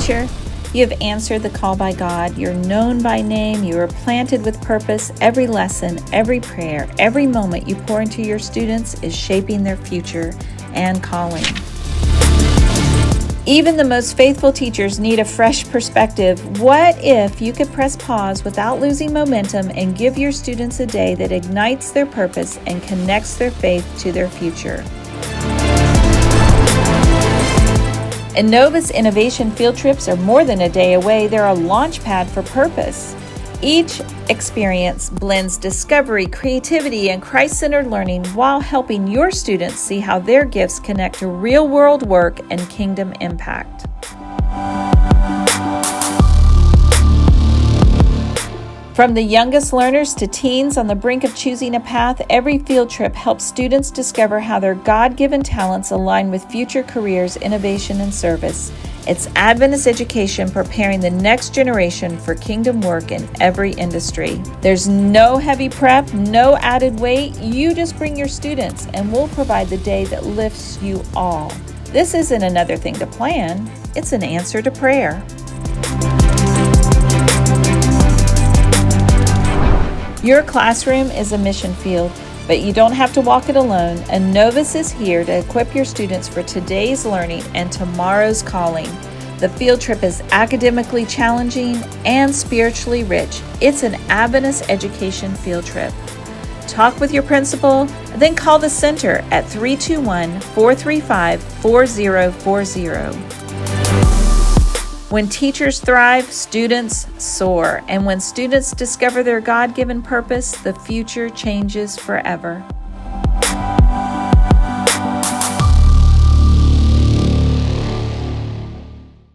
teacher. You have answered the call by God. You're known by name. You are planted with purpose. Every lesson, every prayer, every moment you pour into your students is shaping their future and calling. Even the most faithful teachers need a fresh perspective. What if you could press pause without losing momentum and give your students a day that ignites their purpose and connects their faith to their future? Innovus Innovation field trips are more than a day away. They're a launch pad for purpose. Each experience blends discovery, creativity, and Christ-centered learning while helping your students see how their gifts connect to real-world work and kingdom impact. From the youngest learners to teens on the brink of choosing a path, every field trip helps students discover how their God-given talents align with future careers, innovation, and service. It's Adventist education preparing the next generation for kingdom work in every industry. There's no heavy prep, no added weight. You just bring your students, and we'll provide the day that lifts you all. This isn't another thing to plan. It's an answer to prayer. Your classroom is a mission field, but you don't have to walk it alone. Innovus is here to equip your students for today's learning and tomorrow's calling. The field trip is academically challenging and spiritually rich. It's an Adventist education field trip. Talk with your principal, then call the center at 321-435-4040. When teachers thrive, students soar. And when students discover their God-given purpose, the future changes forever.